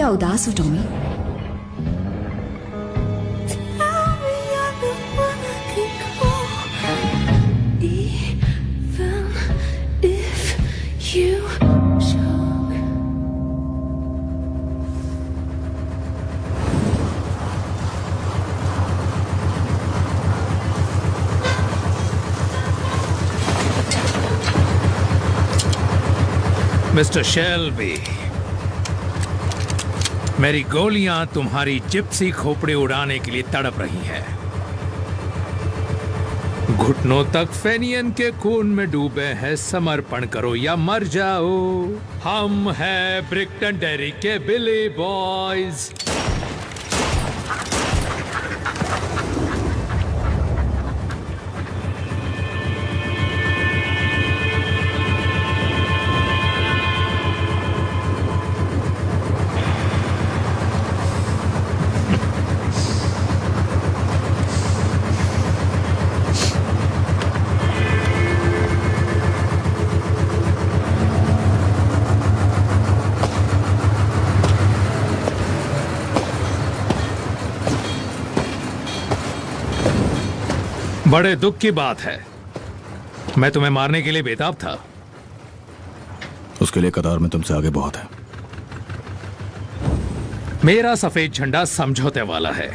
क्या उदास हो टॉमी? मिस्टर शेल्बी, मेरी गोलियां तुम्हारी जिप्सी खोपड़ी उड़ाने के लिए तड़प रही हैं। घुटनों तक फेनियन के खून में डूबे हैं। समर्पण करो या मर जाओ। हम हैं ब्रिक्टन डेरी के बिली बॉयज। बड़े दुख की बात है, मैं तुम्हें मारने के लिए बेताब था। उसके लिए कतार में तुमसे आगे बहुत है। मेरा सफेद झंडा समझौते वाला है,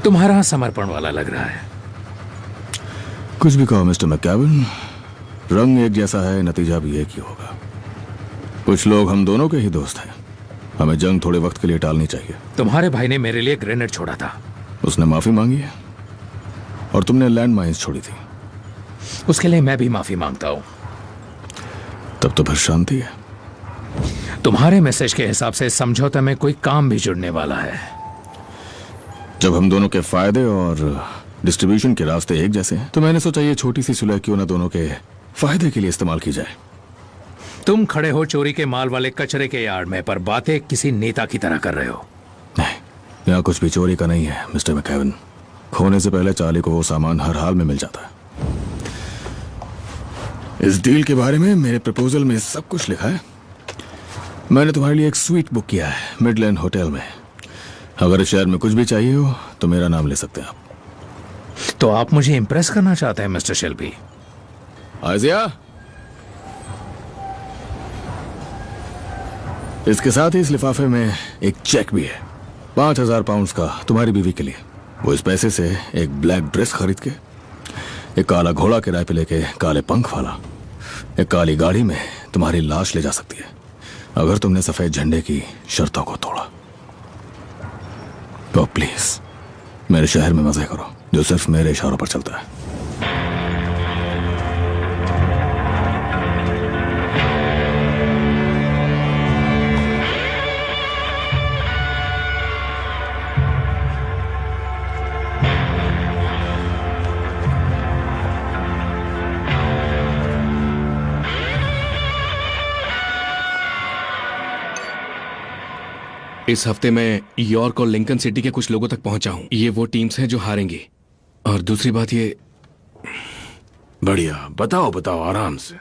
तुम्हारा समर्पण वाला लग रहा है। कुछ भी कहो मिस्टर मैककेविन, रंग एक जैसा है, नतीजा भी एक ही होगा। कुछ लोग हम दोनों के ही दोस्त हैं। हमें जंग थोड़े वक्त के लिए टालनी चाहिए। तुम्हारे भाई ने मेरे लिए ग्रेनेड छोड़ा था। उसने माफी मांगी है और तुमने लैंड माइंस छोड़ी थी। उसके लिए मैं भी माफी मांगता हूं। तब तो फिर शांति है। तुम्हारे मैसेज के हिसाब से समझौते में कोई काम भी जुड़ने वाला है। जब हम दोनों के फायदे और डिस्ट्रीब्यूशन के रास्ते एक जैसे हैं, तो मैंने सोचा ये छोटी सी सुलह क्यों ना दोनों के फायदे के लिए इस्तेमाल की जाए। तुम खड़े हो चोरी के माल वाले कचरे के यार्ड में, पर बातें किसी नेता की तरह कर रहे हो। नहीं, यहाँ कुछ भी चोरी का नहीं है मिस्टर मैककेविन। खोने से पहले चार्ली को वो सामान हर हाल में मिल जाता है। इस डील के बारे में मेरे प्रपोजल में सब कुछ लिखा है। मैंने तुम्हारे लिए एक स्वीट बुक किया है मिडलैंड होटल में। अगर इस शहर में कुछ भी चाहिए हो तो मेरा नाम ले सकते हैं आप। तो आप मुझे इंप्रेस करना चाहते हैं मिस्टर शेल्बी? आइजिया, इसके साथ ही इस लिफाफे में एक चेक भी है 5000 पाउंड का तुम्हारी बीवी के लिए। वो इस पैसे से एक ब्लैक ड्रेस खरीद के, एक काला घोड़ा किराए पे लेके, काले पंख वाला, एक काली गाड़ी में तुम्हारी लाश ले जा सकती है, अगर तुमने सफेद झंडे की शर्तों को तोड़ा। तो प्लीज मेरे शहर में मजे करो जो सिर्फ मेरे इशारों पर चलता है। इस हफ्ते मैं यॉर्क और लिंकन सिटी के कुछ लोगों तक पहुंचा हूं। ये वो टीम्स हैं जो हारेंगी। और दूसरी बात ये। बढ़िया, बताओ बताओ आराम से।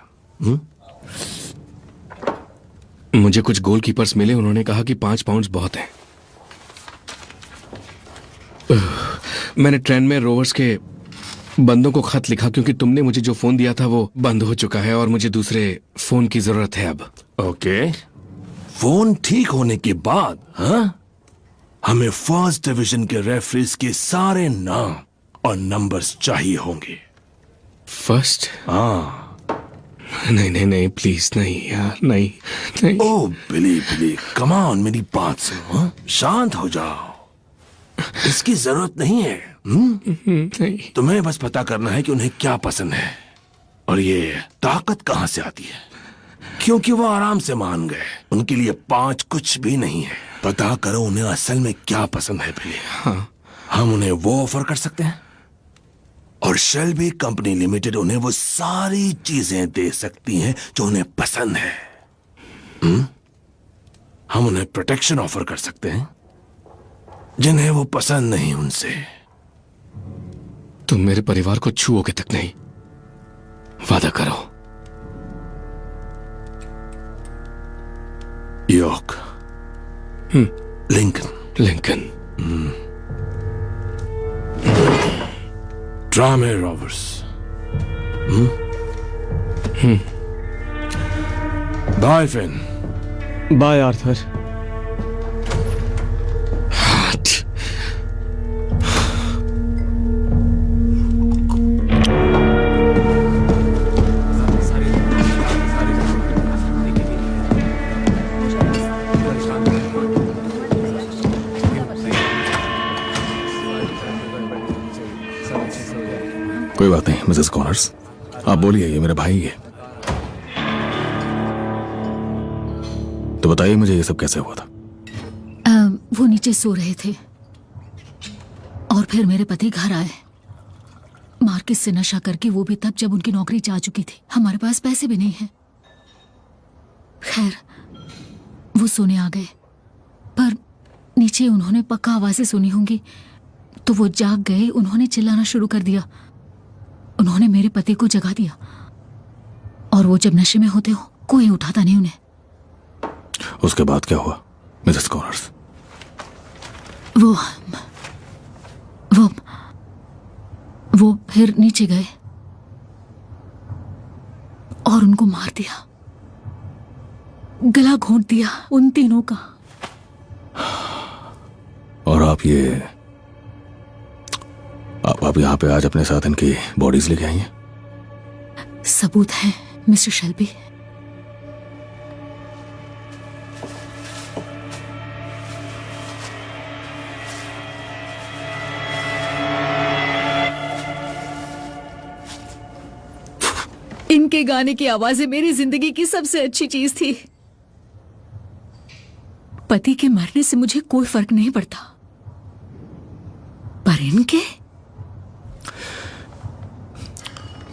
मुझे कुछ गोलकीपर्स मिले, उन्होंने कहा कि 5 पाउंड बहुत हैं। मैंने ट्रेन में रोवर्स के बंदों को खत लिखा क्योंकि तुमने मुझे जो फोन दिया था वो बंद हो चुका है और मुझे दूसरे फोन की जरूरत है अब। ओके, फोन ठीक होने के बाद हमें फर्स्ट डिवीजन के रेफरीज के सारे नाम और नंबर्स चाहिए होंगे। फर्स्ट? हाँ। नहीं नहीं नहीं, प्लीज नहीं यार, नहीं नहीं। ओ बिली कम ऑन, मेरी बात सुनो। शांत हो जाओ, इसकी जरूरत नहीं है। नहीं। तुम्हें बस पता करना है कि उन्हें क्या पसंद है और ये ताकत कहां से आती है, क्योंकि वो आराम से मान गए। उनके लिए 5 कुछ भी नहीं है। पता करो उन्हें असल में क्या पसंद है बिली। हाँ। हम उन्हें वो ऑफर कर सकते हैं और शेल्बी कंपनी लिमिटेड उन्हें वो सारी चीजें दे सकती हैं जो उन्हें पसंद है। हम उन्हें प्रोटेक्शन ऑफर कर सकते हैं जिन्हें वो पसंद नहीं उनसे। तुम मेरे परिवार को छुओगे तक नहीं, वादा करो। York, Lincoln. लिंकन। ड्रामे Roberts. Bye Finn. Bye Arthur. कोई बात नहीं मिसेस कॉनर्स, आप बोलिए, ये मेरा भाई है। तो बताइए मुझे ये सब कैसे हुआ था? वो नीचे सो रहे थे और फिर मेरे पति घर आए मार्केट से नशा करके, वो भी तब जब उनकी नौकरी जा चुकी थी। हमारे पास पैसे भी नहीं हैं। खैर वो सोने आ गए, पर नीचे उन्होंने पक्का आवाजें सुनी होंगी तो वो जाग गए। उन्होंने चिल्लाना शुरू कर दिया। उन्होंने मेरे पति को जगा दिया और वो जब नशे में होते हो कोई उठाता नहीं उन्हें। उसके बाद क्या हुआ मिसेस कॉनर्स? वो फिर नीचे गए और उनको मार दिया, गला घोंट दिया उन तीनों का। और आप यहाँ पे आज अपने साथ इनकी बॉडीज लेके आई हैं? सबूत है मिस्टर शेल्बी। इनके गाने की आवाजें मेरी जिंदगी की सबसे अच्छी चीज थी। पति के मरने से मुझे कोई फर्क नहीं पड़ता, पर इनके।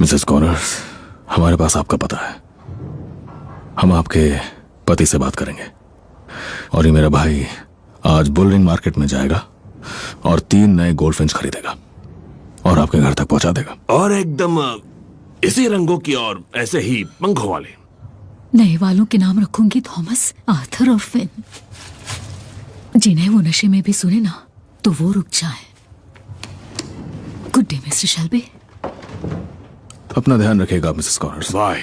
मिसेस कॉनर्स, हमारे पास आपका पता है। हम आपके पति से बात करेंगे और ये मेरा भाई आज बुलरिंग मार्केट में जाएगा और 3 नए गोल्डफिंच खरीदेगा और आपके घर तक पहुंचा देगा। और एकदम इसी रंगों की और ऐसे ही पंखों वाले। नए वालों के नाम रखूंगी थॉमस, आर्थर और फिन। जिन्हें वो नशे में भी सुने ना तो वो रुक जाए। Good day mister Shelby. अपना ध्यान रखिएगा मिसेस कॉनर्स। बाय।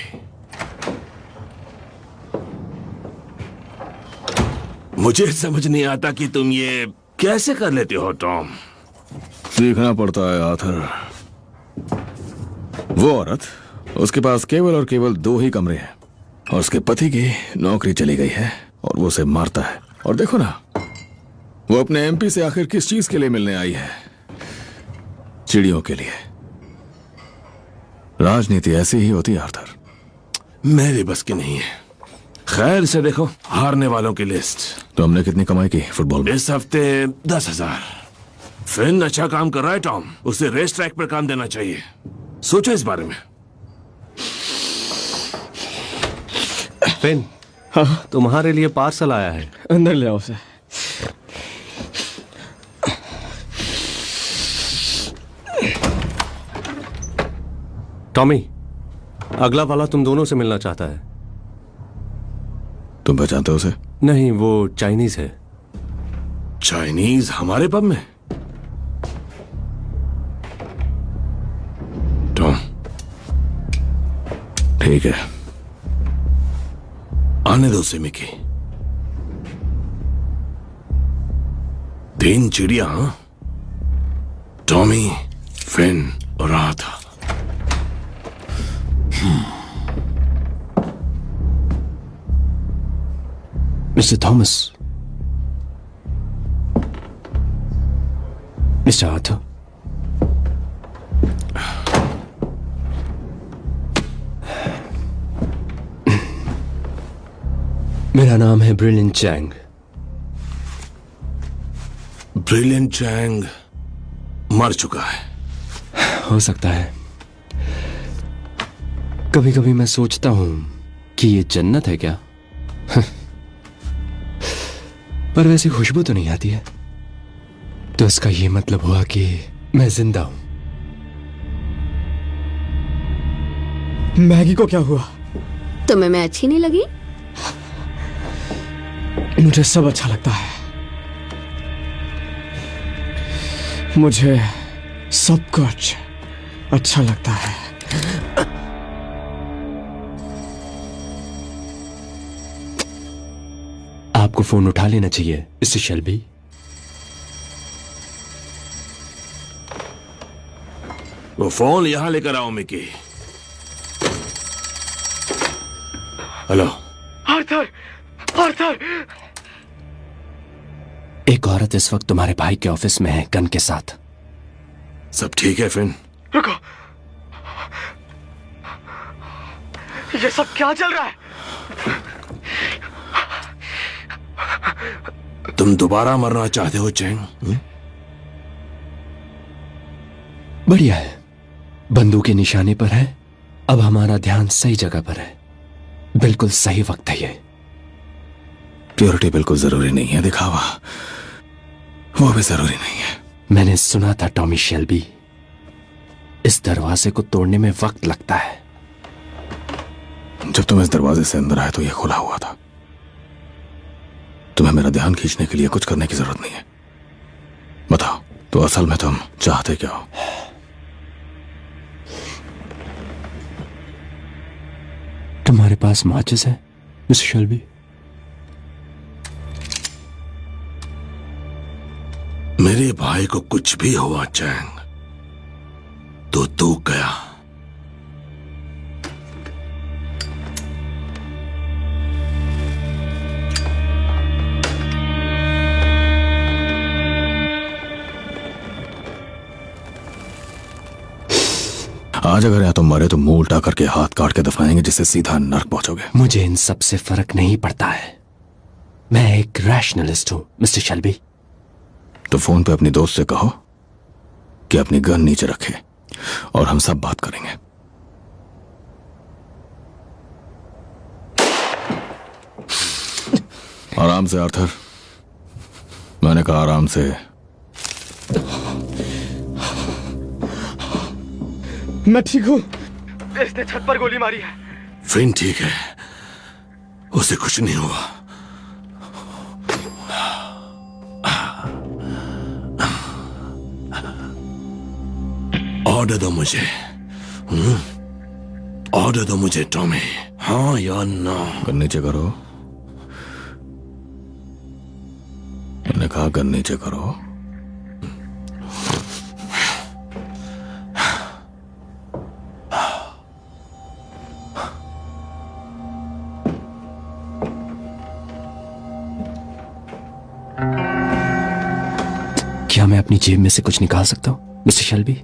मुझे समझ नहीं आता कि तुम ये कैसे कर लेते हो टॉम। सीखना पड़ता है आर्थर। वो औरत, उसके पास केवल और केवल 2 ही कमरे हैं और उसके पति की नौकरी चली गई है और वो उसे मारता है। और देखो ना, वो अपने एमपी से आखिर किस चीज के लिए मिलने आई है? चिड़ियों के लिए। राजनीति ऐसी ही होती है आर्थर। मेरे बस की नहीं है। खैर से देखो, हारने वालों की लिस्ट। तो हमने कितनी कमाई की फुटबॉल में? इस हफ्ते 10,000। फिन अच्छा काम कर रहा है टॉम, उसे रेस ट्रैक पर काम देना चाहिए। सोचो इस बारे में। फिन, हाँ, तुम्हारे लिए पार्सल आया है। अंदर ले आओ उसे। टॉमी, अगला वाला तुम दोनों से मिलना चाहता है। तुम पहचानते हो उसे? नहीं, वो चाइनीज है। चाइनीज हमारे पब में? टॉम, ठीक है, आने दो उसे मिकी। 3 चिड़िया, हाँ? टॉमी, फिन और Arthur. Mister Thomas, mister Arthur, मेरा नाम है ब्रिलियंट चैंग। ब्रिलियंट चैंग मर चुका है। हो सकता है। कभी कभी मैं सोचता हूं कि ये जन्नत है क्या? पर वैसी खुशबू तो नहीं आती है, तो इसका ये मतलब हुआ कि मैं जिंदा हूं। मैगी को क्या हुआ? तुम्हें मैं अच्छी नहीं लगी? मुझे सब अच्छा लगता है। मुझे सब कुछ अच्छा लगता है। आपको फोन उठा लेना चाहिए मिस्टर शेल्बी। वो फोन यहां लेकर आओ मिकी। Hello Arthur, Arthur. एक औरत इस वक्त तुम्हारे भाई के ऑफिस में है गन के साथ। सब ठीक है फिन? रुको, ये सब क्या चल रहा है? तुम दोबारा मरना चाहते हो चैंग? बढ़िया है, बंदूक के निशाने पर है। अब हमारा ध्यान सही जगह पर है। बिल्कुल सही वक्त है ये। प्योरिटी बिल्कुल जरूरी नहीं है, दिखावा वो भी जरूरी नहीं है। मैंने सुना था टॉमी शेल्बी, इस दरवाजे को तोड़ने में वक्त लगता है। जब तुम इस दरवाजे से अंदर आए तो यह खुला हुआ था। तुम्हें मेरा ध्यान खींचने के लिए कुछ करने की जरूरत नहीं है। बताओ तो असल में तुम चाहते क्या हो? तुम्हारे पास माचिस है मिस्टर शेल्बी? मेरे भाई को कुछ भी हुआ चैंग तो तू गया। आज अगर या तो मरे तो मुंह उल्टा करके हाथ काट के दफनाएंगे, जिससे सीधा नर्क पहुंचोगे। मुझे इन सब से फर्क नहीं पड़ता है। मैं एक रैशनलिस्ट हूं मिस्टर शेल्बी। तो फोन पे अपनी दोस्त से कहो कि अपनी गन नीचे रखे और हम सब बात करेंगे। आराम से आर्थर, मैंने कहा आराम से। मैं ठीक हूं। इसने छत पर गोली मारी है। फिन ठीक है, उसे कुछ नहीं हुआ। ऑर्डर दो मुझे। ऑर्डर दो मुझे टॉमी, हाँ या ना। गन नीचे करो, मैंने कहा गन नीचे करो। क्या मैं अपनी जेब में से कुछ निकाल सकता हूं मिस्टर शेल्बी?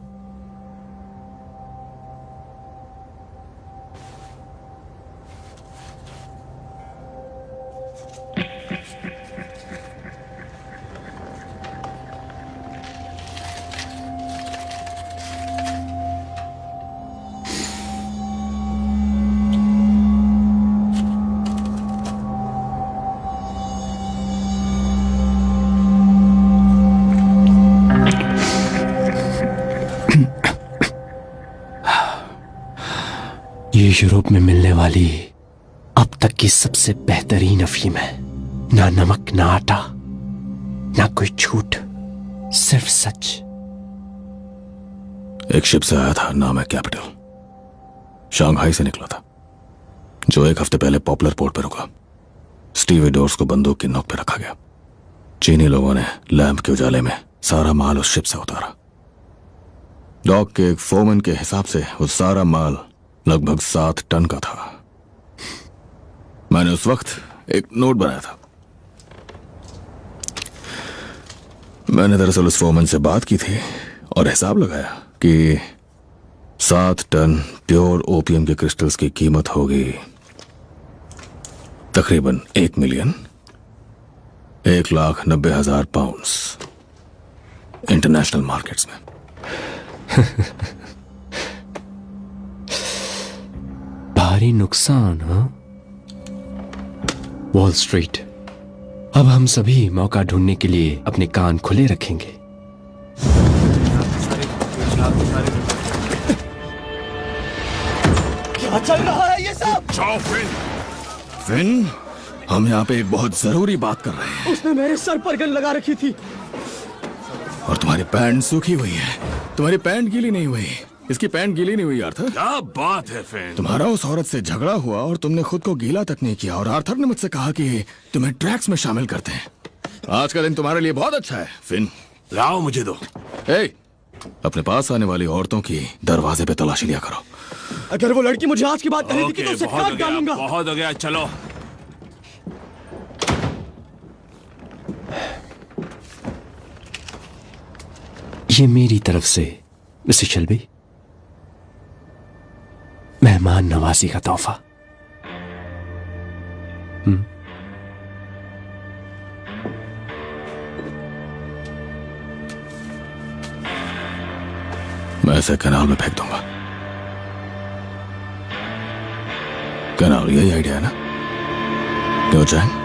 ये यूरोप में मिलने वाली अब तक की सबसे बेहतरीन अफीम है। ना नमक, ना आटा, ना कोई झूठ, सिर्फ सच। एक शिप से आया था, नाम है कैपिटल। शंघाई से निकला था, जो एक हफ्ते पहले पॉपुलर पोर्ट पर रुका। स्टीवेडोर्स को बंदूक की नोक पर रखा गया। चीनी लोगों ने लैंप के उजाले में सारा माल उस शिप से उतारा। डॉक के एक फोरमैन के हिसाब से वो सारा माल लगभग 7 टन का था। मैंने उस वक्त एक नोट बनाया था। मैंने दरअसल उस फोरमैन से बात की थी और हिसाब लगाया कि 7 टन प्योर ओपियम के क्रिस्टल्स की कीमत होगी तकरीबन 1 मिलियन 1,90,000 पाउंड्स इंटरनेशनल मार्केट्स में। भारी नुकसान, हाँ? Wall street. अब हम सभी मौका ढूंढने के लिए अपने कान खुले रखेंगे। क्या चल रहा है ये सब? जाओ फिन। फिन, हम यहाँ पे एक बहुत जरूरी बात कर रहे हैं। उसने मेरे सर पर गन लगा रखी थी। और तुम्हारी पैंट सूखी हुई है। तुम्हारी पैंट गीली नहीं हुई। इसकी पैंट गीली नहीं हुई आर्थर। क्या बात है फेन? तुम्हारा उस औरत से झगड़ा हुआ और तुमने खुद को गीला तक नहीं किया, और आर्थर ने मुझसे कहा कि तुम्हें ट्रैक्स में शामिल करते हैं। आज का दिन तुम्हारे लिए बहुत अच्छा है फिन। लाओ मुझे दो। ए, अपने पास आने वाली औरतों की दरवाजे पे तलाशी लिया करो। अगर वो लड़की मुझे आज की बात कही थी कि तो उसे बहुत काट हो गया, डालूंगा। बहुत हो गया, चलो। ये मेरी तरफ से मिस्टर शेल्बी मेहमान नवाजी का तोहफा। मैं इसे कैनाल में फेंक दूंगा। कैनाल, यही आइडिया है ना? क्यों चैन?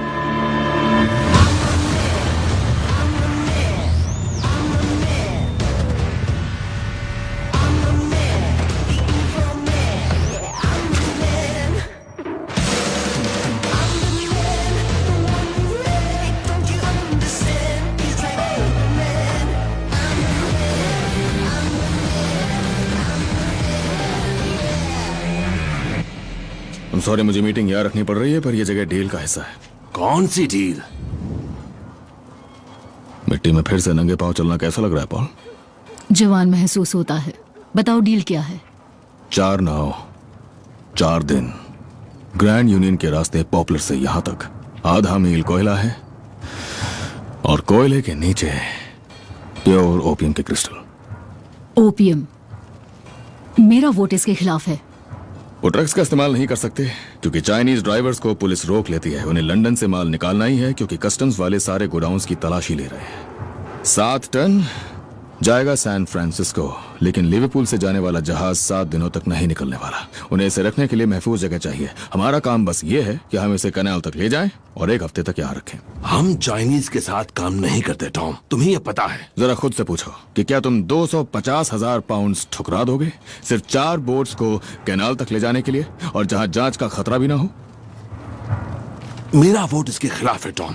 सॉरी, मुझे मीटिंग यहाँ रखनी पड़ रही है, पर यह जगह डील का हिस्सा है। कौन सी डील? मिट्टी में फिर से नंगे पांव चलना कैसा लग रहा है पॉल? जवान महसूस होता है। बताओ डील क्या है? 4 नाव, 4 दिन, ग्रैंड यूनियन के रास्ते पॉपुलर से यहां तक। आधा मील कोयला है और कोयले के नीचे प्योर ओपियम के क्रिस्टल। ओपियम? मेरा वोट इसके खिलाफ है। वो ट्रक्स का इस्तेमाल नहीं कर सकते क्योंकि चाइनीज ड्राइवर्स को पुलिस रोक लेती है। उन्हें लंदन से माल निकालना ही है क्योंकि कस्टम्स वाले सारे गोडाउन्स की तलाशी ले रहे हैं। 7 टन जाएगा सैन फ्रांसिस्को, लेकिन लिवरपूल से जाने वाला जहाज 7 दिनों तक नहीं निकलने वाला। उन्हें इसे रखने के लिए महफूज जगह चाहिए। हमारा काम बस ये है कि हम इसे कैनाल तक ले जाएं और 1 हफ्ते तक यहाँ रखें। हम चाइनीज के साथ काम नहीं करते टॉम, तुम्हें ये पता है। जरा खुद से पूछो कि क्या तुम 250,000 पाउंड ठुकरा दोगे सिर्फ 4 बोट्स को कैनाल तक ले जाने के लिए, और जहां जांच का खतरा भी ना हो? मेरा वोट इसके खिलाफ है टॉम।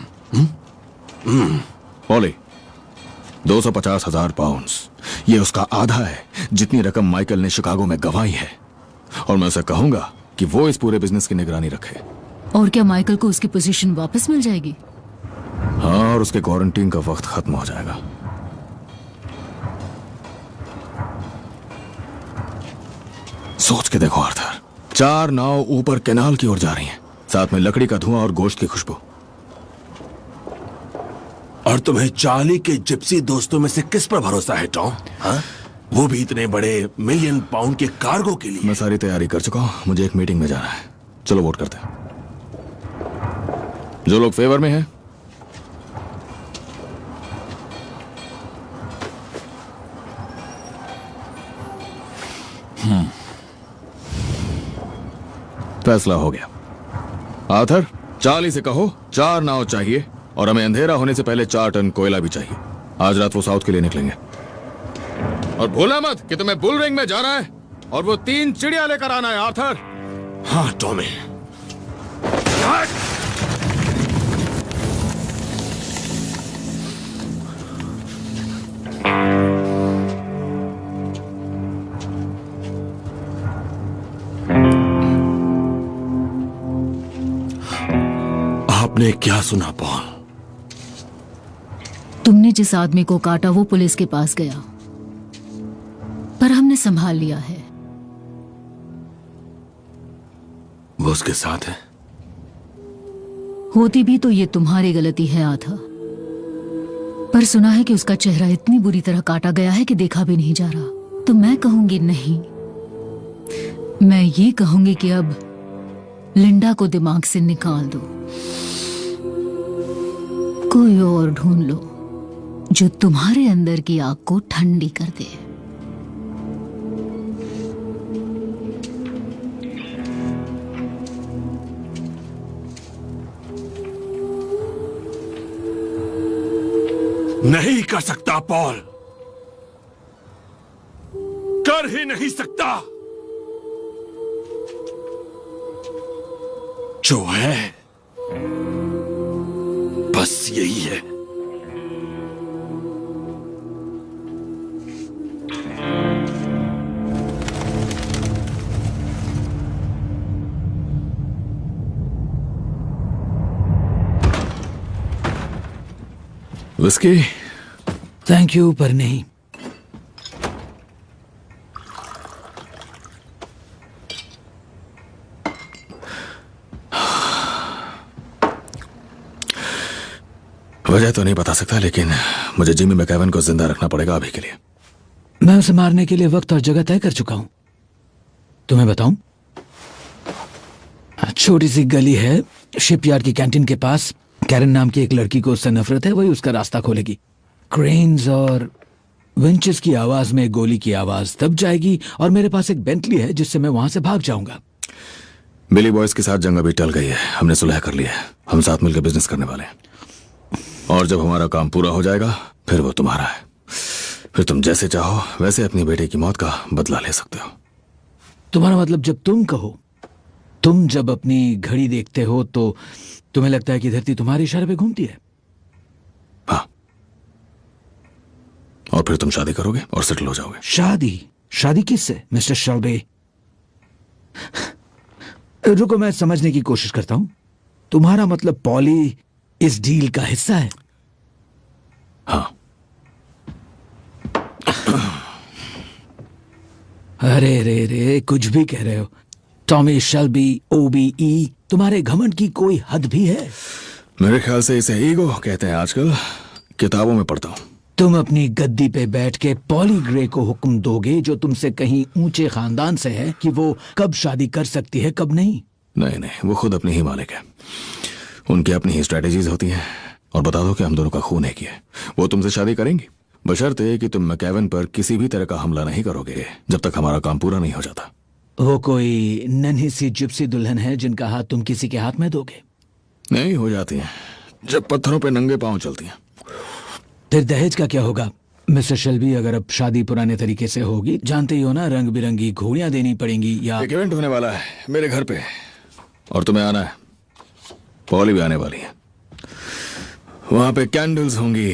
पॉली, 250,000 पाउंड, ये उसका आधा है जितनी रकम माइकल ने शिकागो में गंवाई है। और मैं उसे कहूंगा कि वो इस पूरे बिजनेस की निगरानी रखे। और क्या माइकल को उसकी पोजीशन वापस मिल जाएगी? हाँ, और उसके क्वारंटीन का वक्त खत्म हो जाएगा। सोच के देखो आर्थर, 4 नाव ऊपर कैनाल की ओर जा रही हैं, साथ में लकड़ी का धुआं और गोश्त की खुशबू। और तुम्हें चार्ली के जिप्सी दोस्तों में से किस पर भरोसा है टॉम? हाँ, वो भी इतने बड़े $1,000,000 पाउंड के कार्गो के लिए। मैं सारी तैयारी कर चुका हूं, मुझे एक मीटिंग में जाना है। चलो वोट करते हैं। जो लोग फेवर में हैं फैसला हो गया। आर्थर, चार्ली से कहो 4 नाव चाहिए और हमें अंधेरा होने से पहले 4 टन कोयला भी चाहिए। आज रात वो साउथ के लिए निकलेंगे। और भूलना मत कि तुम्हें बुल रिंग में जाना है और वो 3 चिड़िया लेकर आना है आर्थर। हाँ टॉमी। आपने क्या सुना पॉल? तुमने जिस आदमी को काटा वो पुलिस के पास गया, पर हमने संभाल लिया है। वो उसके साथ है? होती भी तो ये तुम्हारी गलती है आधा, पर सुना है कि उसका चेहरा इतनी बुरी तरह काटा गया है कि देखा भी नहीं जा रहा। तो मैं कहूंगी नहीं, मैं ये कहूंगी कि अब लिंडा को दिमाग से निकाल दो, कोई और ढूंढ लो जो तुम्हारे अंदर की आग को ठंडी कर दे। नहीं कर सकता पॉल, कर ही नहीं सकता। जो है बस यही है। विस्की? थैंक यू, पर नहीं। वजह तो नहीं बता सकता, लेकिन मुझे जिमी मैकेवन को जिंदा रखना पड़ेगा अभी के लिए। मैं उसे मारने के लिए वक्त और जगह तय कर चुका हूं। तुम्हें बताऊं? छोटी सी गली है शिपयार्ड की कैंटीन के पास। कैरन नाम की एक लड़की को उससे नफरत है, वही उसका रास्ता खोलेगी। क्रेन्स और विंचेस की आवाज में गोली की आवाज दब जाएगी, और मेरे पास एक बेंटली है जिससे मैं वहां से भाग जाऊंगा। बिली बॉयज के साथ जंग अभी टल गई है, हमने सुलह कर लिया है। हम साथ मिलकर बिजनेस करने वाले हैं, और जब हमारा काम पूरा हो जाएगा फिर वो तुम्हारा है। फिर तुम जैसे चाहो वैसे अपनी बेटे की मौत का बदला ले सकते हो। तुम्हारा मतलब, जब तुम कहो, तुम जब अपनी घड़ी देखते हो तो तुम्हें लगता है कि धरती तुम्हारे इशारे पे घूमती है? हाँ, और फिर तुम शादी करोगे और सेटल हो जाओगे। शादी? शादी किससे मिस्टर शेल्बी? रुको, मैं समझने की कोशिश करता हूं। तुम्हारा मतलब पॉली इस डील का हिस्सा है? हाँ। अरे रे रे, कुछ भी कह रहे हो। टॉमी शेल्बी, OBE, तुम्हारे घमंड की कोई हद भी है? मेरे ख्याल से इसे ईगो कहते हैं आजकल, किताबों में पढ़ता हूं। तुम अपनी गद्दी पे बैठ के पॉली ग्रे को हुक्म दोगे, जो तुमसे कहीं ऊंचे खानदान से है, कि वो कब शादी कर सकती है कब नहीं? नहीं नहीं, वो खुद अपनी ही मालिक है, उनकी अपनी ही स्ट्रेटेजीज होती हैं। और बता दो कि हम दोनों का खून एक ही है। वो तुमसे शादी करेंगी बशर्ते कि तुम मैकेवन पर किसी भी तरह का हमला नहीं करोगे जब तक हमारा काम पूरा नहीं हो जाता। वो कोई नन्ही सी जिप्सी दुल्हन है जिनका हाथ तुम किसी के हाथ में दोगे? नहीं, हो जाती हैं जब पत्थरों पे नंगे पांव चलती हैं। फिर दहेज का क्या होगा मिस्टर शेल्बी? अगर अब शादी पुराने तरीके से होगी, जानते ही हो ना, रंग बिरंगी घोड़ियां देनी पड़ेंगी। या एक इवेंट होने वाला है मेरे घर पे, और तुम्हें आना है। पॉली भी आने वाली है। वहां पे कैंडल्स होंगी,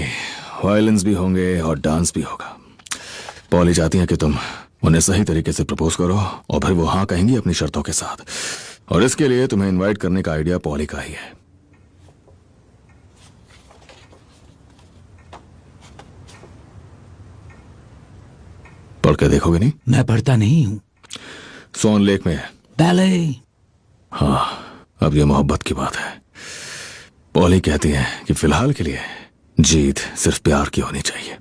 वायलिन्स भी होंगे और डांस भी होगा। पॉली चाहती है कि तुम उन्हें सही तरीके से प्रपोज करो, और फिर वो हाँ कहेंगी अपनी शर्तों के साथ। और इसके लिए तुम्हें इनवाइट करने का आइडिया पॉली का ही है। पढ़ के देखोगे नहीं? मैं पढ़ता नहीं हूं। सोन लेक में है। बैले? हाँ, अब ये मोहब्बत की बात है। पॉली कहती है कि फिलहाल के लिए जीत सिर्फ प्यार की होनी चाहिए।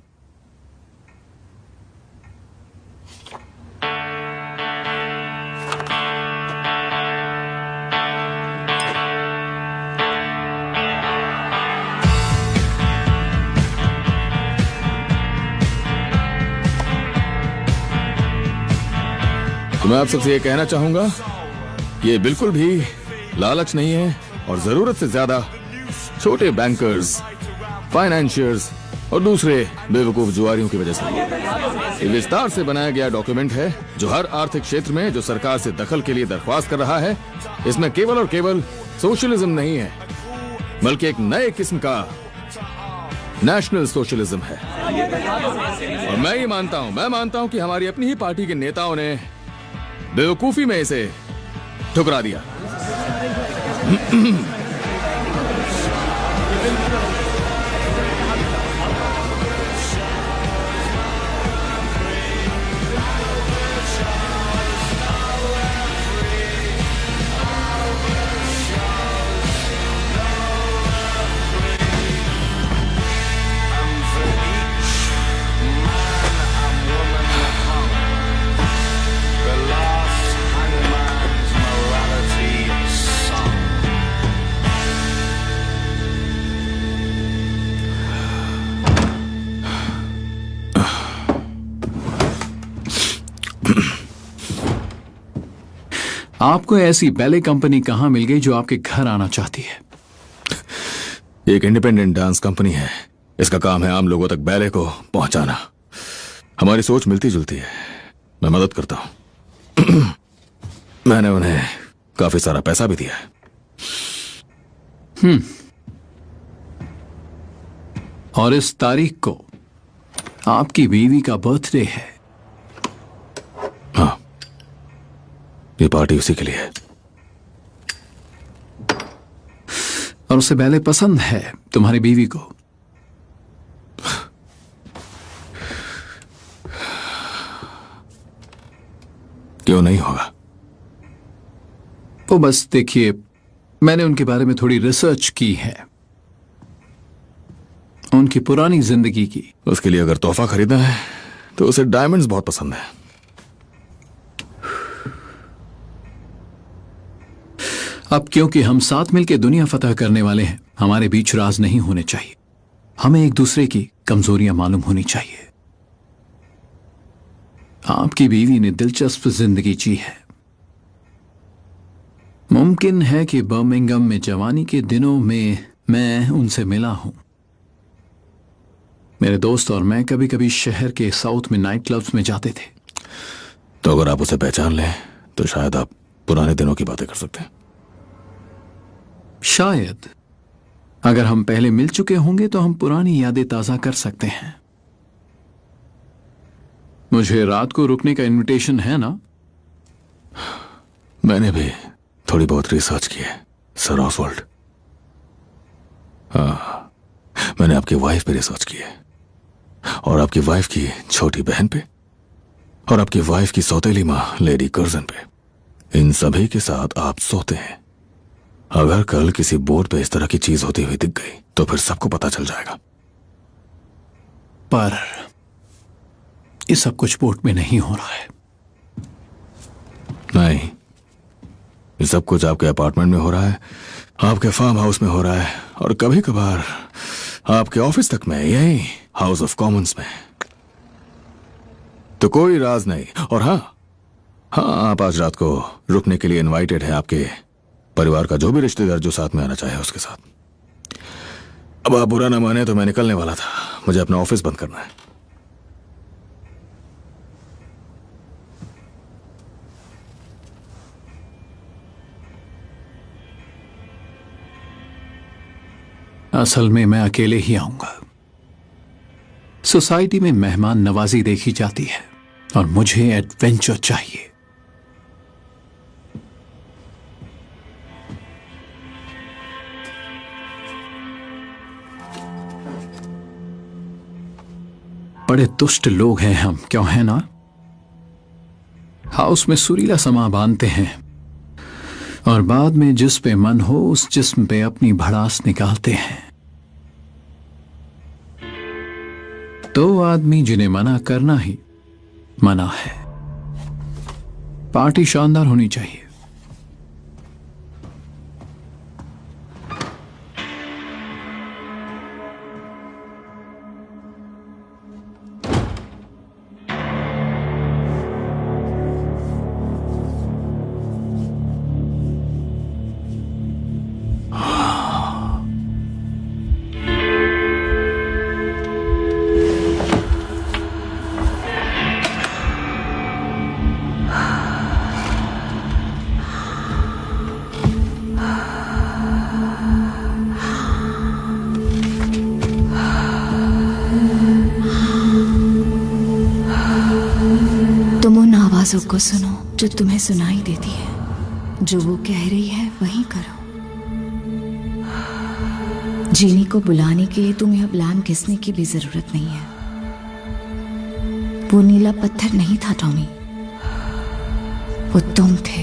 तो मैं आप सबसे ये कहना चाहूंगा, ये बिल्कुल भी लालच नहीं है, और जरूरत से ज्यादा छोटे बैंकर्स, फाइनेंशियर्स और दूसरे बेवकूफ जुआरियों की वजह से। ये विस्तार से बनाया गया डॉक्यूमेंट है जो हर आर्थिक क्षेत्र में जो सरकार से दखल के लिए दरख्वास्त कर रहा है। इसमें केवल और केवल सोशलिज्म नहीं है, बल्कि एक नए किस्म का नेशनल सोशलिज्म है। और मैं मानता हूं कि हमारी अपनी ही पार्टी के नेताओं ने बेवकूफी में इसे ठुकरा दिया। आपको ऐसी बैले कंपनी कहां मिल गई जो आपके घर आना चाहती है? एक इंडिपेंडेंट डांस कंपनी है, इसका काम है आम लोगों तक बैले को पहुंचाना। हमारी सोच मिलती जुलती है, मैं मदद करता हूं। मैंने उन्हें काफी सारा पैसा भी दिया है। और इस तारीख को आपकी बीवी का बर्थडे है। हाँ, ये पार्टी उसी के लिए है। और उसे बैले पसंद है तुम्हारी बीवी को। क्यों नहीं होगा? वो बस देखिए, मैंने उनके बारे में थोड़ी रिसर्च की है, उनकी पुरानी जिंदगी की। उसके लिए अगर तोहफा खरीदना है तो उसे डायमंड्स बहुत पसंद है। अब क्योंकि हम साथ मिलकर दुनिया फतह करने वाले हैं, हमारे बीच राज नहीं होने चाहिए। हमें एक दूसरे की कमजोरियां मालूम होनी चाहिए। आपकी बीवी ने दिलचस्प जिंदगी जी है। मुमकिन है कि बर्मिंघम में जवानी के दिनों में मैं उनसे मिला हूं। मेरे दोस्त और मैं कभी कभी शहर के साउथ में नाइट क्लब्स में जाते थे। तो अगर आप उसे पहचान लें तो शायद आप पुराने दिनों की बातें कर सकते हैं। शायद अगर हम पहले मिल चुके होंगे तो हम पुरानी यादें ताजा कर सकते हैं। मुझे रात को रुकने का इनविटेशन है ना? मैंने भी थोड़ी बहुत रिसर्च की है सर ऑसवाल्ड। हाँ, मैंने आपकी वाइफ पे रिसर्च की है, और आपकी वाइफ की छोटी बहन पे, और आपकी वाइफ की सौतेली मां लेडी कर्जन पे। इन सभी के साथ आप सोते हैं। अगर कल किसी बोर्ड पे इस तरह की चीज होती हुई दिख गई तो फिर सबको पता चल जाएगा। पर ये सब कुछ बोर्ड में नहीं हो रहा है। नहीं, ये सब कुछ आपके अपार्टमेंट में हो रहा है, आपके फार्म हाउस में हो रहा है, और कभी कभार आपके ऑफिस तक में, यही हाउस ऑफ कॉमन्स में। तो कोई राज नहीं। और हाँ, आप आज रात को रुकने के लिए इनवाइटेड है, आपके परिवार का जो भी रिश्तेदार जो साथ में आना चाहे उसके साथ। अब आप बुरा ना माने तो मैं निकलने वाला था, मुझे अपना ऑफिस बंद करना है। असल में मैं अकेले ही आऊंगा। सोसाइटी में मेहमान नवाजी देखी जाती है और मुझे एडवेंचर चाहिए। बड़े दुष्ट लोग हैं हम, क्यों है ना? हाउस में सुरीला समा बांधते हैं और बाद में जिस पे मन हो उस जिस्म पे अपनी भड़ास निकालते हैं। दो आदमी जिन्हें मना करना ही मना है। पार्टी शानदार होनी चाहिए। आवाज़ों को सुनो जो तुम्हें सुनाई देती है। जो वो कह रही है वही करो। जीनी को बुलाने के लिए तुम्हें अब लैम्प घिसने की भी जरूरत नहीं है। वो नीला पत्थर नहीं था टॉमी, वो तुम थे।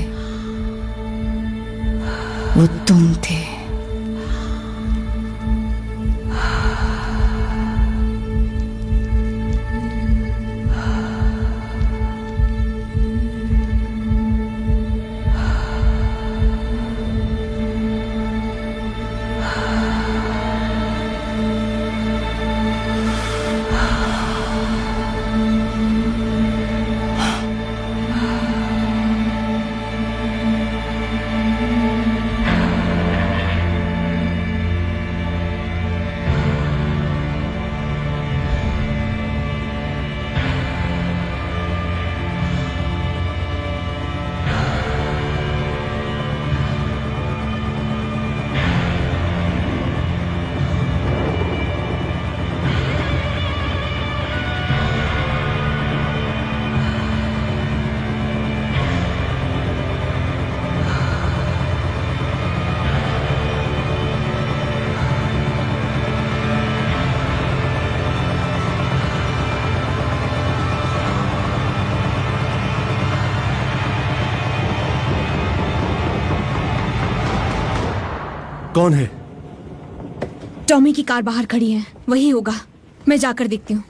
वो तुम थे। कौन है? टॉमी की कार बाहर खड़ी है, वही होगा। मैं जाकर देखती हूँ।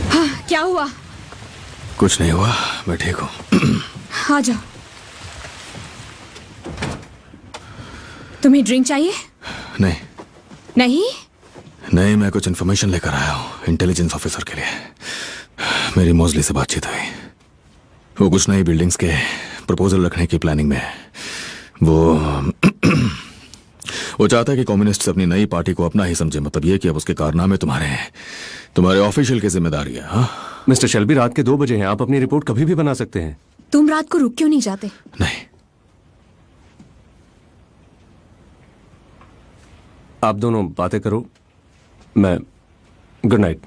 हाँ, क्या हुआ? कुछ नहीं हुआ, मैं ठीक हूँ। आ जाओ। तुम्हें ड्रिंक चाहिए? नहीं नहीं? नहीं, मैं कुछ इन्फॉर्मेशन लेकर आया हूँ इंटेलिजेंस ऑफिसर के लिए। मेरी मोजली से बातचीत हुई। वो कुछ नई बिल्डिंग्स के प्रपोजल रखने की प्लानिंग में है। वो चाहता है कि कम्युनिस्ट अपनी नई पार्टी को अपना ही समझे। मतलब ये कि अब उसके कारनामे तुम्हारे ऑफिशियल की जिम्मेदारी है। हाँ मिस्टर शेल्बी, रात के 2 बजे हैं। आप अपनी रिपोर्ट कभी भी बना सकते हैं। तुम रात को रुक क्यों नहीं जाते? नहीं, आप दोनों बातें करो, मैं गुड नाइट।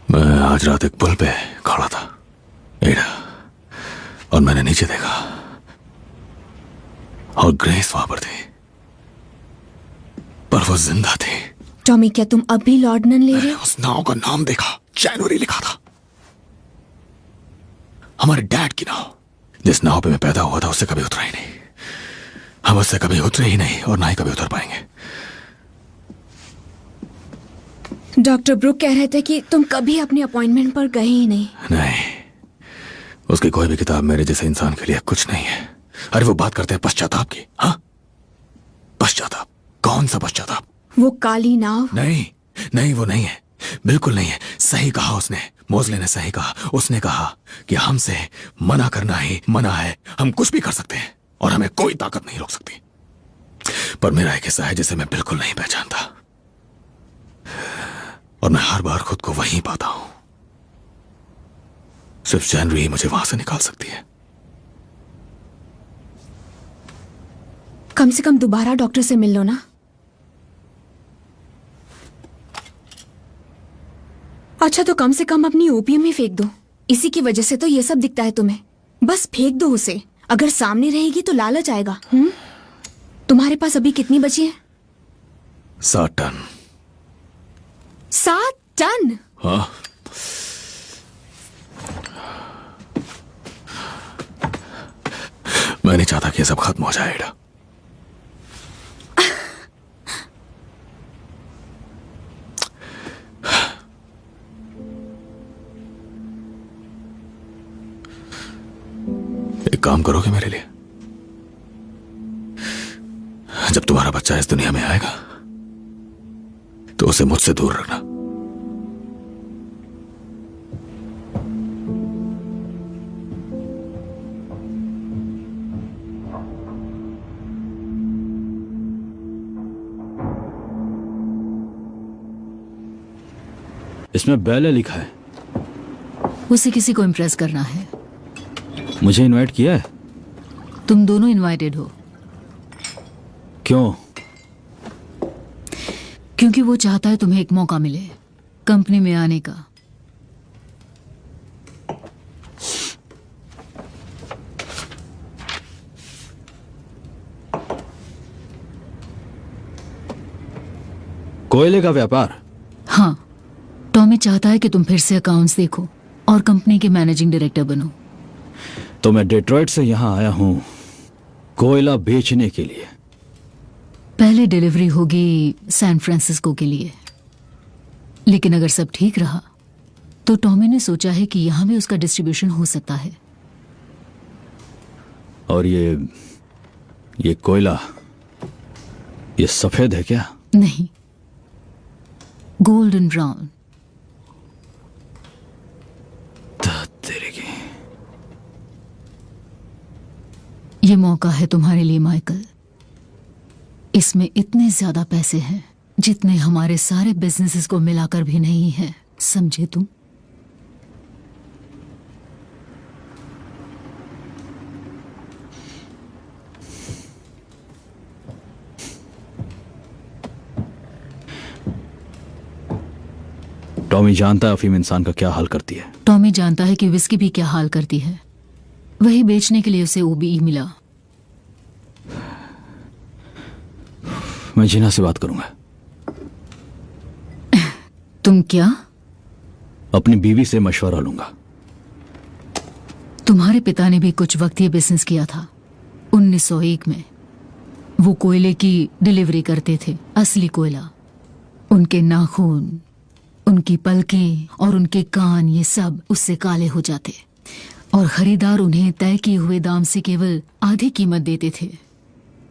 मैं आज रात एक पुल पे खड़ा था, एडा, और मैंने नीचे देखा और ग्रेस वहां पर थी, पर वो जिंदा थी। टॉमी, क्या तुम अब भी लॉर्डनन ले रहे हो? उस नाव का नाम देखा, जनवरी लिखा था। हमारे डैड की नाव। जिस नाव पे मैं पैदा हुआ था उससे कभी उतरा ही नहीं। हम उससे कभी उतरे ही नहीं और ना ही कभी उतर पाएंगे। डॉक्टर ब्रुक कह रहे थे कि तुम कभी अपनी अपॉइंटमेंट पर गए ही नहीं। नहीं, उसकी कोई भी किताब मेरे जैसे इंसान के लिए कुछ नहीं है। अरे वो बात करते हैं पश्चाताप की। हाँ, पश्चाताप? कौन सा पश्चाताप? वो काली नाव? नहीं नहीं, वो नहीं है, बिल्कुल नहीं है। सही कहा उसने, मोजले ने सही कहा। उसने कहा कि हमसे मना करना ही मना है। हम कुछ भी कर सकते हैं और हमें कोई ताकत नहीं रोक सकती। पर मेरा एक हिस्सा है जिसे मैं बिल्कुल नहीं पहचानता, और मैं हर बार खुद को वहीं पाता हूं। सिर्फ जनवरी ही मुझे वहां से निकाल सकती है। कम से कम दोबारा डॉक्टर से मिल लो ना। अच्छा, तो कम से कम अपनी ओपियम ही फेंक दो। इसी की वजह से तो ये सब दिखता है तुम्हें। बस फेंक दो उसे। अगर सामने रहेगी तो लालच आएगा। तुम्हारे पास अभी कितनी बची है? 7 टन। 7 टन? हाँ, मैं नहीं चाहता कि ये सब खत्म हो जाए एडा। एक काम करोगे मेरे लिए? जब तुम्हारा बच्चा इस दुनिया में आएगा तो उसे मुझसे दूर रखना। इसमें बेले लिखा है। उसे किसी को इम्प्रेस करना है। मुझे इनवाइट किया है? तुम दोनों इनवाइटेड हो। क्यों? क्योंकि वो चाहता है तुम्हें एक मौका मिले कंपनी में आने का। कोयले का व्यापार? हाँ, टॉमी चाहता है कि तुम फिर से अकाउंट्स देखो और कंपनी के मैनेजिंग डायरेक्टर बनो। तो मैं डेट्रॉइट से यहां आया हूं कोयला बेचने के लिए। पहले डिलीवरी होगी सैन फ्रांसिस्को के लिए, लेकिन अगर सब ठीक रहा तो टॉमी ने सोचा है कि यहां भी उसका डिस्ट्रीब्यूशन हो सकता है। और ये कोयला, ये सफेद है क्या? नहीं, गोल्डन ब्राउन। तेरे की। ये मौका है तुम्हारे लिए माइकल। इसमें इतने ज्यादा पैसे हैं जितने हमारे सारे बिजनेसेस को मिलाकर भी नहीं है, समझे तुम? टॉमी जानता है अफीम इंसान का क्या हाल करती है। टॉमी जानता है कि विस्की भी क्या हाल करती है। वही बेचने के लिए उसे ओबीई मिला। मैं जीना से बात करूंगा। तुम क्या? अपनी बीवी से मशवरा लूंगा। तुम्हारे पिता ने भी कुछ वक्त ये बिजनेस किया था 1901 में। वो कोयले की डिलीवरी करते थे, असली कोयला। उनके नाखून, उनकी पलकें और उनके कान, ये सब उससे काले हो जाते और खरीदार उन्हें तय किए हुए दाम से केवल आधी कीमत देते थे,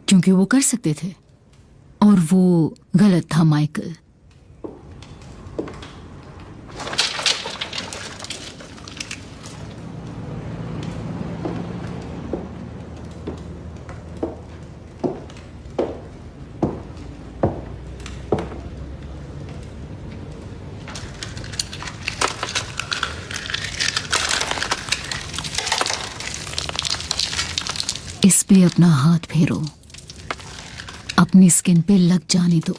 क्योंकि वो कर सकते थे। और वो गलत था माइकल। इस पे अपना हाथ फेरो, अपनी स्किन पे लग जाने दो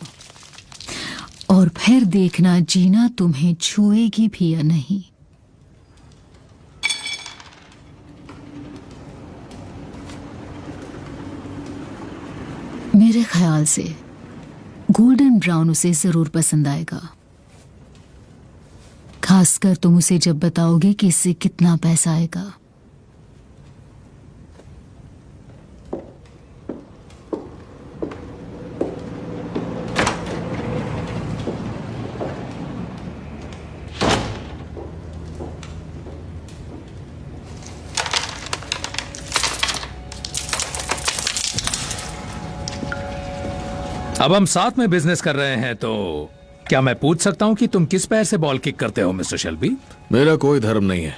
और फिर देखना जीना तुम्हें छुएगी भी या नहीं। मेरे ख्याल से गोल्डन ब्राउन उसे जरूर पसंद आएगा, खासकर तुम उसे जब बताओगे कि इससे कितना पैसा आएगा। अब हम साथ में बिजनेस कर रहे हैं, तो क्या मैं पूछ सकता हूं कि तुम किस पैर से बॉल किक करते हो मिस्टर शेल्बी? मेरा कोई धर्म नहीं है।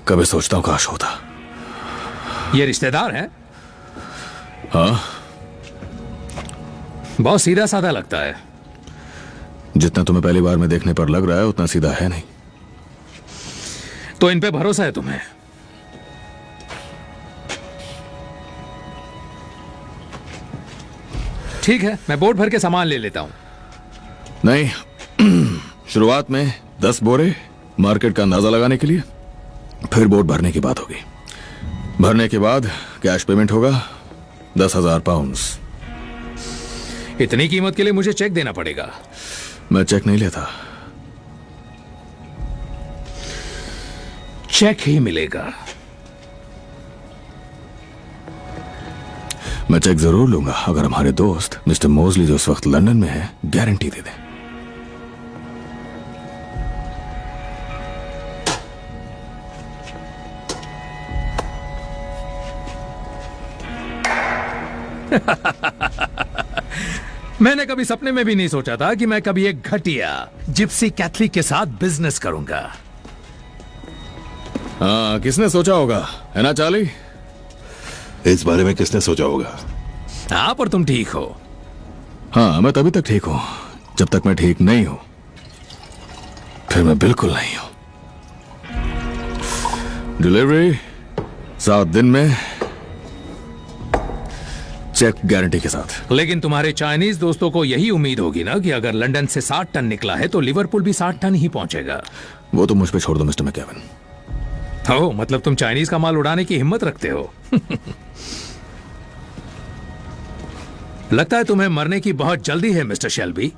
कभी सोचता हूं काश होता। ये रिश्तेदार है? हाँ, बहुत सीधा साधा लगता है। जितना तुम्हें पहली बार में देखने पर लग रहा है उतना सीधा है नहीं। तो इन पे भरोसा है तुम्हें? ठीक है, मैं बोट भर के सामान ले लेता हूं। नहीं, शुरुआत में 10 बोरे मार्केट का अंदाजा लगाने के लिए, फिर बोट भरने की बात होगी। भरने के बाद कैश पेमेंट होगा 10,000 पाउंड्स। इतनी कीमत के लिए मुझे चेक देना पड़ेगा। मैं चेक नहीं लेता। चेक ही मिलेगा। मैं चेक जरूर लूंगा अगर हमारे दोस्त मिस्टर मोजली जो इस वक्त लंदन में है गारंटी दे दें। मैंने कभी सपने में भी नहीं सोचा था कि मैं कभी एक घटिया जिप्सी कैथलिक के साथ बिजनेस करूंगा। हाँ, किसने सोचा होगा, है ना चार्ली? इस बारे में किसने सोचा होगा? हाँ, पर तुम ठीक हो। हाँ, मैं तभी तक ठीक हूं जब तक मैं ठीक नहीं हूं, फिर मैं बिल्कुल नहीं हूं। डिलीवरी 7 दिन में, चेक गारंटी के साथ। लेकिन तुम्हारे चाइनीज दोस्तों को यही उम्मीद होगी ना कि अगर लंदन से 60 टन निकला है तो लिवरपूल भी 60 टन ही पहुंचेगा। वो तो मुझ पे छोड़ दो मिस्टर मैकेवन। हो, मतलब तुम चाइनीज का माल उड़ाने की हिम्मत रखते हो। लगता है तुम्हें मरने की बहुत जल्दी है मिस्टर शेल्बी।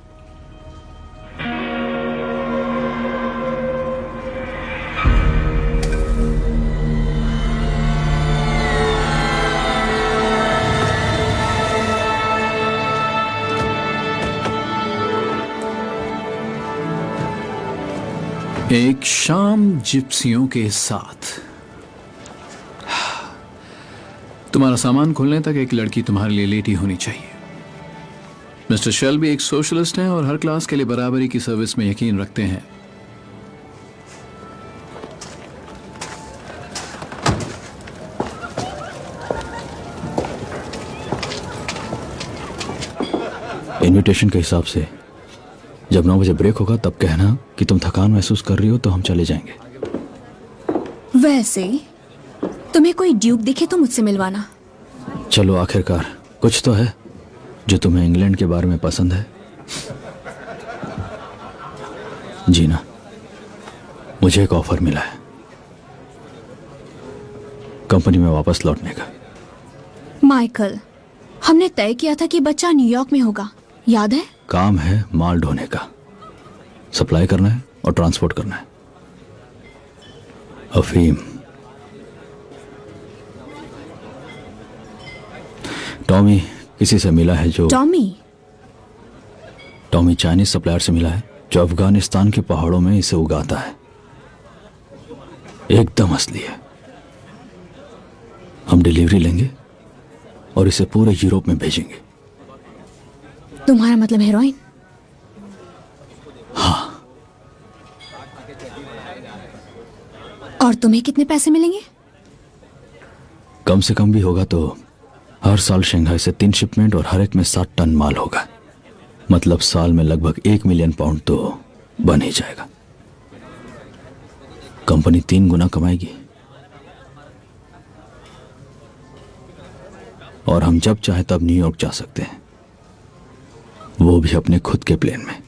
एक शाम जिप्सियों के साथ। तुम्हारा सामान खोलने तक एक लड़की तुम्हारे लिए लेटी होनी चाहिए। मिस्टर शेल्बी एक सोशलिस्ट हैं और हर क्लास के लिए बराबरी की सर्विस में यकीन रखते हैं। इनविटेशन के हिसाब से जब 9 बजे ब्रेक होगा तब कहना कि तुम थकान महसूस कर रही हो तो हम चले जाएंगे। वैसे तुम्हें कोई ड्यूक दिखे तो मुझसे मिलवाना। चलो, आखिरकार कुछ तो है जो तुम्हें इंग्लैंड के बारे में पसंद है। जीना, मुझे एक ऑफर मिला है। कंपनी में वापस लौटने का। माइकल, हमने तय किया था कि बच्चा न्यूयॉर्क में होगा, याद है? काम है माल ढोने का, सप्लाई करना है और ट्रांसपोर्ट करना है। अफीम। टॉमी किसी से मिला है जो टॉमी चाइनीज सप्लायर से मिला है जो अफगानिस्तान के पहाड़ों में इसे उगाता है। एकदम असली है। हम डिलीवरी लेंगे और इसे पूरे यूरोप में भेजेंगे। तुम्हारा मतलब हेरोइन? हाँ। और तुम्हें कितने पैसे मिलेंगे? कम से कम भी होगा तो हर साल शंघाई से 3 शिपमेंट और हर एक में 7 टन माल होगा। मतलब साल में लगभग 1 मिलियन पाउंड तो बन ही जाएगा। कंपनी 3 गुना कमाएगी और हम जब चाहे तब न्यूयॉर्क जा सकते हैं, वो भी अपने खुद के प्लेन में।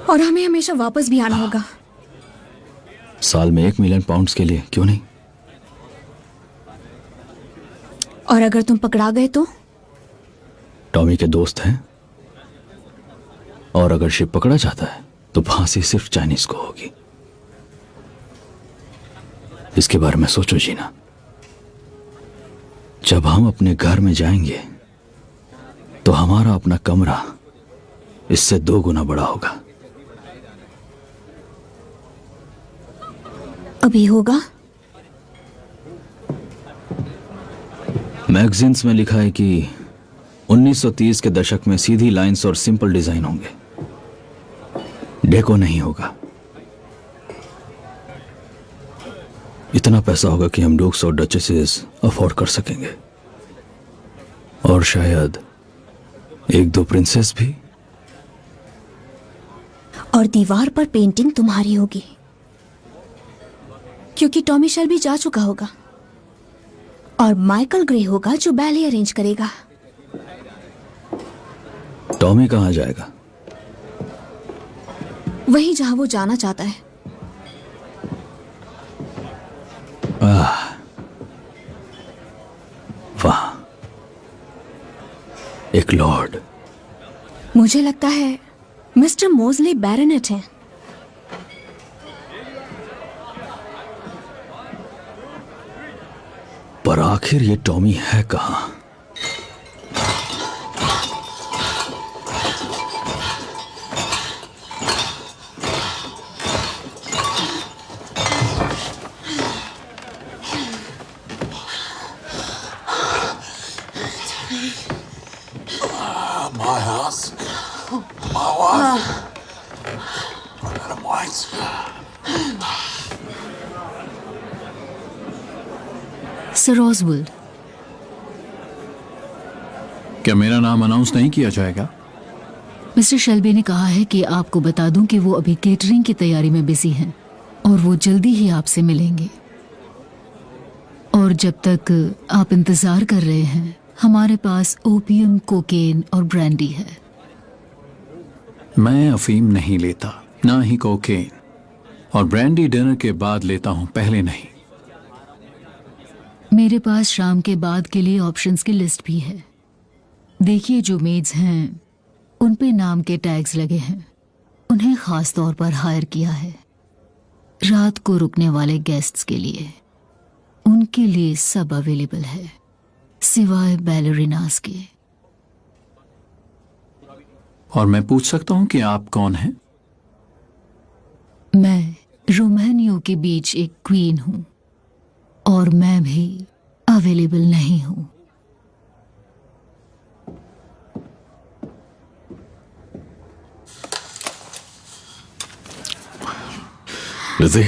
और हमें हमेशा वापस भी आना होगा। साल में 1 मिलियन पाउंड्स के लिए क्यों नहीं? और अगर तुम पकड़ा गए तो? टॉमी के दोस्त हैं और अगर शिप पकड़ा जाता है तो फांसी सिर्फ चाइनीज को होगी। इसके बारे में सोचो जीना। जब हम अपने घर में जाएंगे तो हमारा अपना कमरा इससे 2 गुना बड़ा होगा। अभी होगा? मैगजीन्स में लिखा है कि 1930 के दशक में सीधी लाइंस और सिंपल डिजाइन होंगे, डेको नहीं होगा। इतना पैसा होगा कि हम डूक्स और डचेसेस अफोर्ड कर सकेंगे और शायद 1-2 प्रिंसेस भी। और दीवार पर पेंटिंग तुम्हारी होगी क्योंकि टॉमी शेल्बी जा चुका होगा और माइकल ग्रे होगा जो बैले अरेंज करेगा। टॉमी कहां जाएगा? वहीं जहां वो जाना चाहता है। वाह, एक लॉर्ड। मुझे लगता है मिस्टर मोजली बैरोनेट हैं। पर आखिर ये टॉमी है कहां? My house, my wife, Madam White. Sir Oswald, क्या मेरा नाम अनाउंस नहीं किया जाएगा? मिस्टर शेल्बी ने कहा है कि आपको बता दूं कि वो अभी केटरिंग की तैयारी में बिजी हैं और वो जल्दी ही आपसे मिलेंगे। और जब तक आप इंतजार कर रहे हैं, हमारे पास ओपियम, कोकेन और ब्रांडी है। मैं अफीम नहीं लेता, ना ही कोकेन, और ब्रांडी डिनर के बाद लेता हूं, पहले नहीं। मेरे पास शाम के बाद के लिए ऑप्शंस की लिस्ट भी है। देखिए, जो मेड्स हैं उन पे नाम के टैग्स लगे हैं। उन्हें खास तौर पर हायर किया है रात को रुकने वाले गेस्ट्स के लिए। उनके लिए सब अवेलेबल है सिवाय बैलरीनास के। और मैं पूछ सकता हूं कि आप कौन हैं? मैं रोमानियों के बीच एक क्वीन हूं और मैं भी अवेलेबल नहीं हूं। लिज़ी,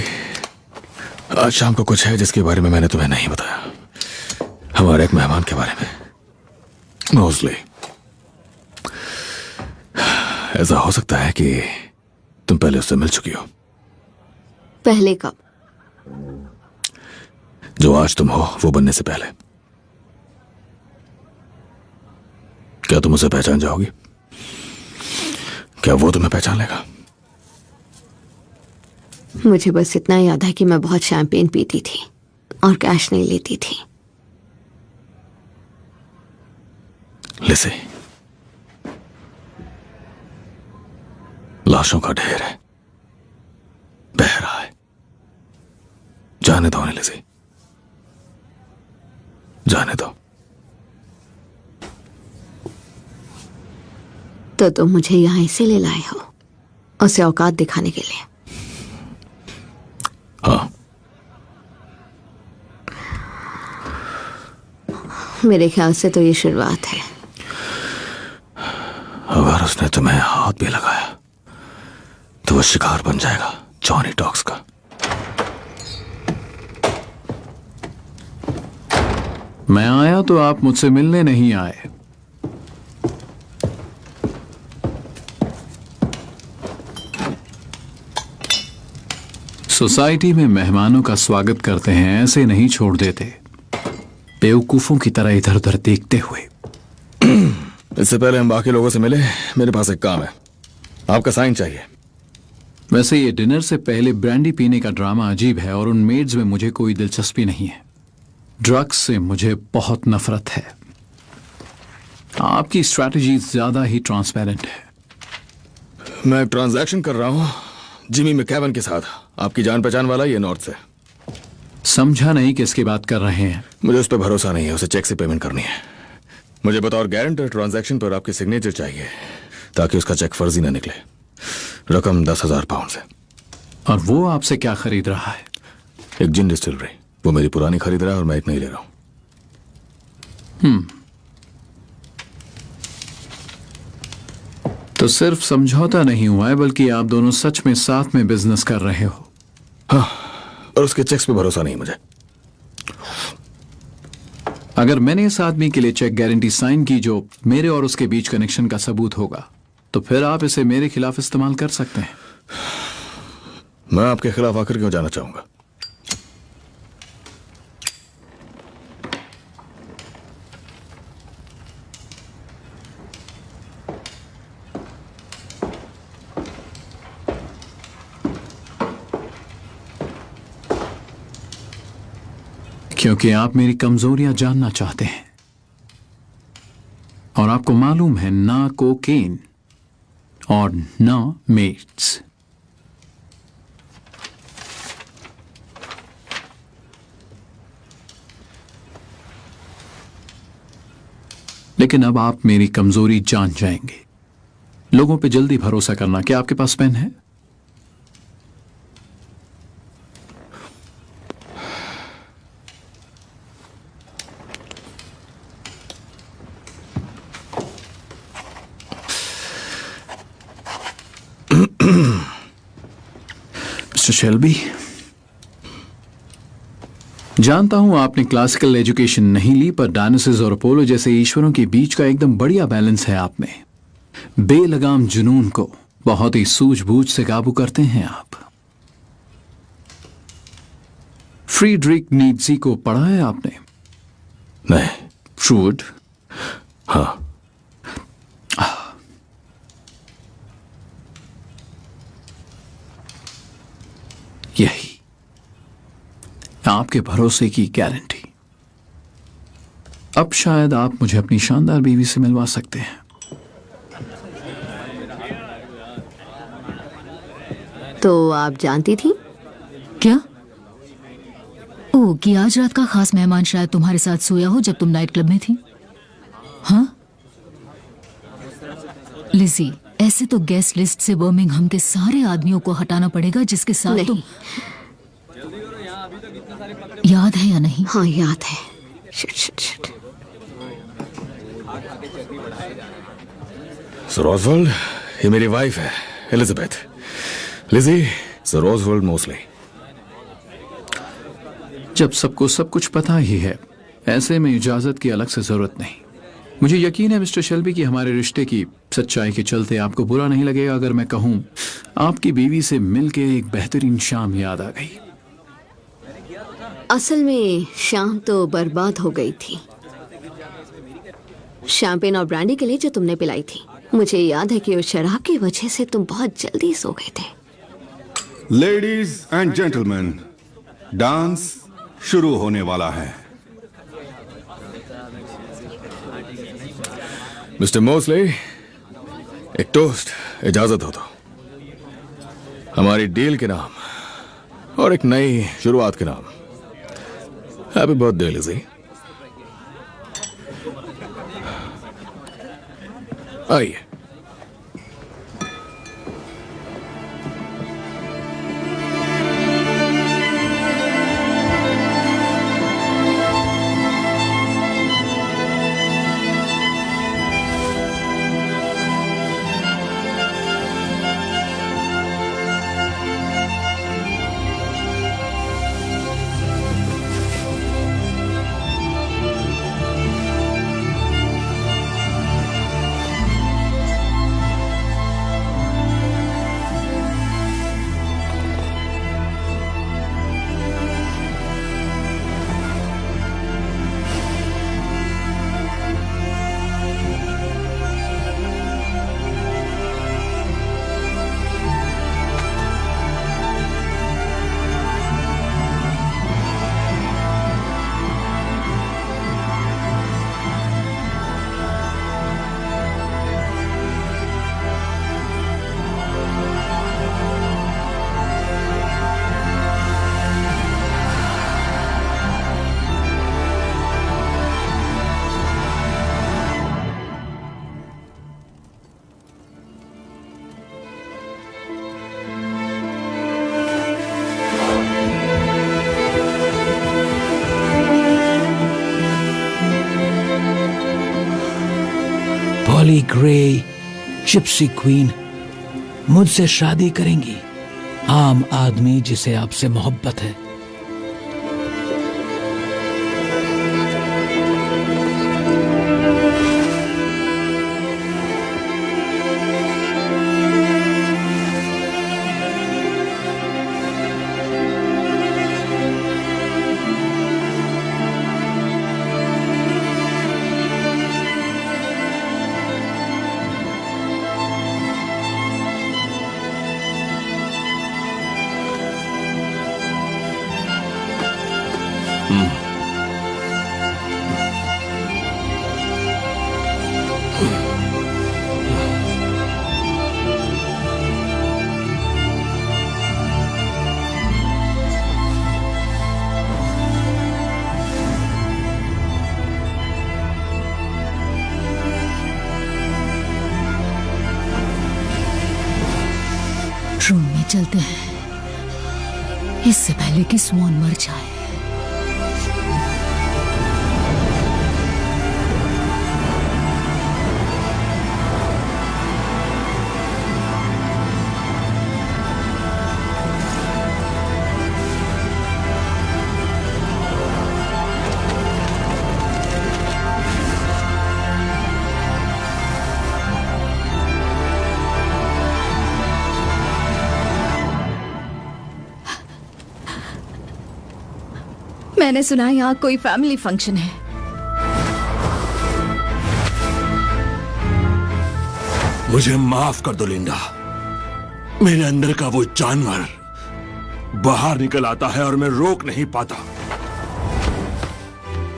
आज शाम को कुछ है जिसके बारे में मैंने तुम्हें नहीं बताया। हमारे एक मेहमान के बारे में, मोज़ली। ऐसा हो सकता है कि तुम पहले उससे मिल चुकी हो। पहले कब? जो आज तुम हो वो बनने से पहले। क्या तुम उसे पहचान जाओगी? क्या वो तुम्हें पहचान लेगा? मुझे बस इतना याद है कि मैं बहुत शैंपेन पीती थी और कैश नहीं लेती थी। लिसे, लाशों का ढेर है, बह रहा है। जाने दो उन्हें लिसे, जाने दो। तो तुम मुझे यहां इसीलिए लाए हो, उसे औकात दिखाने के लिए? हाँ। मेरे ख्याल से तो ये शुरुआत है। अगर उसने तुम्हें हाथ भी लगाया तो वो शिकार बन जाएगा जॉनी डॉग्स का। मैं आया तो आप मुझसे मिलने नहीं आए। सोसाइटी में मेहमानों का स्वागत करते हैं, ऐसे नहीं छोड़ देते बेवकूफों की तरह इधर उधर देखते हुए। इससे पहले हम बाकी लोगों से मिले, मेरे पास एक काम है, आपका साइन चाहिए। वैसे ये डिनर से पहले ब्रांडी पीने का ड्रामा अजीब है और उन मेड्स में मुझे कोई दिलचस्पी नहीं है। ड्रग्स से मुझे बहुत नफरत है। आपकी स्ट्रैटेजी ज्यादा ही ट्रांसपेरेंट है। मैं एक ट्रांजैक्शन कर रहा हूं जिमी मैकेवन के साथ, आपकी जान पहचान वाला ही है नॉर्थ से। समझा नहीं किसकी बात कर रहे हैं। मुझे उस पर भरोसा नहीं है, उसे चेक से पेमेंट करनी है। मुझे बतौर गारंटर ट्रांजैक्शन पर आपकी सिग्नेचर चाहिए ताकि उसका चेक फर्जी ना निकले। रकम 10,000 पाउंड है। और वो आपसे क्या खरीद रहा है? एक जिन डिस्टिलरी, वो मेरी पुरानी खरीद रहा है और मैं इतना ही ले रहा हूं। तो सिर्फ समझौता नहीं हुआ है बल्कि आप दोनों सच में साथ में बिजनेस कर रहे हो। हाँ, और उसके चेक्स पे भरोसा नहीं मुझे। अगर मैंने इस आदमी के लिए चेक गारंटी साइन की जो मेरे और उसके बीच कनेक्शन का सबूत होगा, तो फिर आप इसे मेरे खिलाफ इस्तेमाल कर सकते हैं। मैं आपके खिलाफ आकर क्यों जाना चाहूंगा? क्योंकि आप मेरी कमजोरियां जानना चाहते हैं और आपको मालूम है ना कोकेन और ना मेट्स। लेकिन अब आप मेरी कमजोरी जान जाएंगे। लोगों पे जल्दी भरोसा करना। क्या आपके पास पेन है? मिस्टर शेल्बी, जानता हूं आपने क्लासिकल एजुकेशन नहीं ली, पर डायनासोर्स और अपोलो जैसे ईश्वरों के बीच का एकदम बढ़िया बैलेंस है आप में। बेलगाम जुनून को बहुत ही सूझबूझ से काबू करते हैं आप। फ्रीडरिक नीत्जे को पढ़ा है आपने? नहीं। फ्रूड? हाँ। यही आपके भरोसे की गारंटी। अब शायद आप मुझे अपनी शानदार बीवी से मिलवा सकते हैं। तो आप जानती थी? क्या? ओ, कि आज रात का खास मेहमान शायद तुम्हारे साथ सोया हो जब तुम नाइट क्लब में थी। हाँ लिजी, ऐसे तो गेस्ट लिस्ट से बर्मिंघम के सारे आदमियों को हटाना पड़ेगा जिसके साथ नहीं। तुम। याद है या नहीं? हाँ याद है। Shit shit shit. Sir Oswald, ये मेरी वाइफ है Elizabeth. Lizzie, sir Oswald mostly. जब सबको सब कुछ पता ही है, ऐसे में इजाजत की अलग से जरूरत नहीं। मुझे यकीन है मिस्टर शेल्बी कि हमारे रिश्ते की सच्चाई के चलते आपको बुरा नहीं लगेगा अगर मैं कहूं आपकी बीवी से मिलके एक बेहतरीन शाम याद आ गई। असल में शाम तो बर्बाद हो गई थी। शैंपेन और ब्रांडी के लिए जो तुमने पिलाई थी। मुझे याद है कि उस शराब की वजह से तुम बहुत जल्दी सो गए थे। लेडीज एंड जेंटलमैन, डांस शुरू होने वाला है। मिस्टर मोस्ले, एक टोस्ट इजाजत हो तो। हमारी डील के नाम और एक नई शुरुआत के नाम। Happy birthday Lizzie. आइए। पॉली ग्रे, जिप्सी क्वीन मुझसे शादी करेंगी। आम आदमी जिसे आपसे मोहब्बत है। रूम में चलते हैं, इससे पहले कि स्वान मर जाए। मैंने सुना है यहाँ कोई फैमिली फंक्शन है। मुझे माफ कर दो लिंडा, मेरे अंदर का वो जानवर बाहर निकल आता है और मैं रोक नहीं पाता।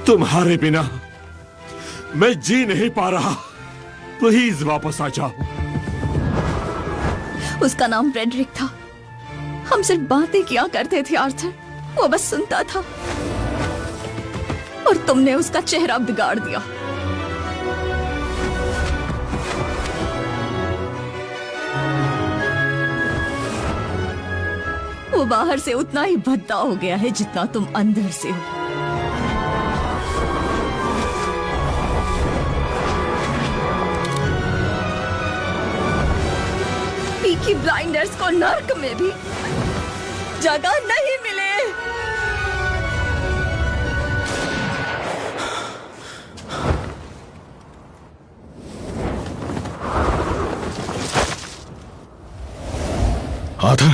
तुम्हारे बिना मैं जी नहीं पा रहा। प्लीज वापस आ जाओ। उसका नाम फ्रेडरिक था। हम सिर्फ बातें किया करते थे आर्थर, वो बस सुनता था। और तुमने उसका चेहरा बिगाड़ दिया। वो बाहर से उतना ही भद्दा हो गया है जितना तुम अंदर से हो। पीकी ब्लाइंडर्स को नर्क में भी जगह नहीं मिले। आर्थर,